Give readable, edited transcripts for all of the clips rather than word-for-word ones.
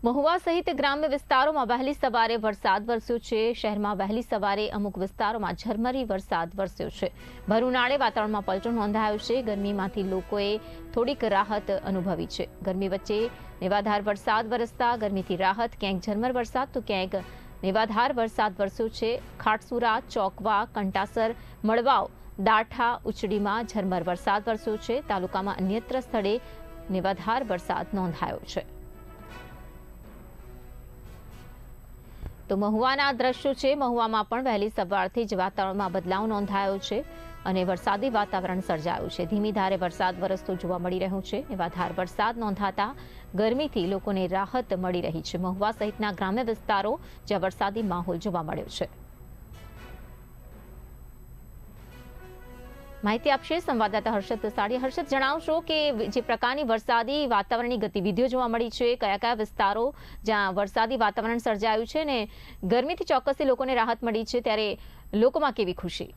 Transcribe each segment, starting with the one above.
મહુવા સહિત ગ્રામ્ય વિસ્તારોમાં વહેલી સવારે વરસાદ વરસ્યો છે। શહેરમાં વહેલી સવારે અમુક વિસ્તારોમાં ઝરમરી વરસાદ વરસ્યો છે। ભર ઉનાળે વાતાવરણમાં પલટો નોંધાયો છે। ગરમીમાંથી લોકોએ થોડીક રાહત અનુભવી છે। ગરમી વચ્ચે નેવાધાર વરસાદ વરસતા ગરમીથી રાહત। ક્યાંક ઝરમર વરસાદ તો ક્યાંક નેવાધાર વરસાદ વરસ્યો છે। ખાટસુરા, ચોકવા, કંટાસર, મળવાવ, દાઠા, ઉચડીમાં ઝરમર વરસાદ વરસ્યો છે। તાલુકામાં અન્યત્ર સ્થળે નેવાધાર વરસાદ નોંધાયો છે। તો મહુવાના દ્રશ્યો છે। મહુવામાં પણ વહેલી સવારથી જ વાતાવરણમાં બદલાવ નોંધાયો છે અને વરસાદી વાતાવરણ સર્જાયું છે। ધીમી ધારે વરસાદ વરસતો જોવા મળી રહ્યો છે। નેવાધાર વરસાદ નોંધાતા ગરમીથી લોકોને રાહત મળી રહી છે। મહુવા સહિતના ગ્રામ્ય વિસ્તારો જ્યાં વરસાદી માહોલ જોવા મળ્યો છે। માહિતી આપશે સંવાદદાતા હર્ષદ તસાડિયા। હર્ષદ, જણાવશો કે જે પ્રકારની વરસાદી વાતાવરણની ગતિવિધિઓ જોવા મળી છે, કયા કયા વિસ્તારો જ્યાં વરસાદી વાતાવરણ સર્જાયું છે ને ગરમીથી ચોક્કસથી લોકોને રાહત મળી છે, ત્યારે લોકોમાં કેવી ખુશી?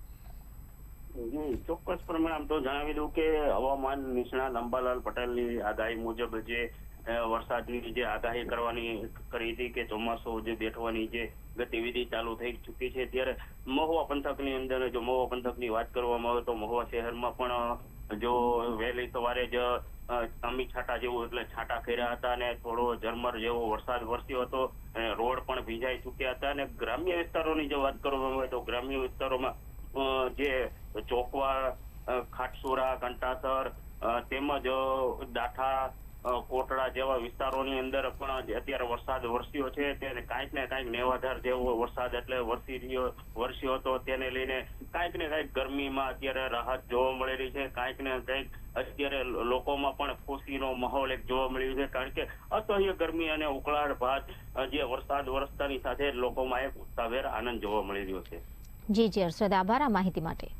ચોક્કસ પ્રમાણે આમ તો જણાવી દઉં કે હવામાન નિષ્ણાત અંબાલાલ પટેલની આગાહી મુજબ જે વરસાદની જે આગાહી કરી હતી કે ચોમાસું જે બેઠવાની જે ગતિવિધિ ચાલુ થઈ ચૂકી છે, ત્યારે મહુવા પંથકની અંદર જો મહુવા પંથકની વાત કરવામાં આવે તો મહુવા શહેરમાં પણ જો વહેલી સવારે જ અમી છાંટા જેવું એટલે છાંટા કર્યા હતા અને થોડો ઝરમર જેવો વરસાદ વરસ્યો હતો અને રોડ પણ ભીંજાઈ ચૂક્યા હતા। અને ગ્રામ્ય વિસ્તારોની જો વાત કરવામાં આવે તો ગ્રામ્ય વિસ્તારોમાં જે ચોકવા, ખાટસુરા, કંટાસર તેમજ દાઠા, કોટડા જેવા વિસ્તારોની અંદર પણ અત્યારે વરસાદ વરસ્યો છે। તેને કાંઈક ને કાંઈક નેવાધાર જેવો વરસાદ એટલે વરસ્યો હતો, તેને લઈને કાંઈક ને કાંઈક ગરમીમાં અત્યારે રાહત જોવા મળી રહી છે। કાંઈક ને કાંઈક અત્યારે લોકોમાં પણ ખુશીનો માહોલ એક જોવા મળ્યો છે, કારણ કે અસહ્ય ગરમી અને ઉકળાટ બાદ જે વરસાદ વરસતાની સાથે લોકોમાં એક ઉત્સાહભેર આનંદ જોવા મળી રહ્યો છે। જી હર્ષદ, આભાર આ માહિતી માટે।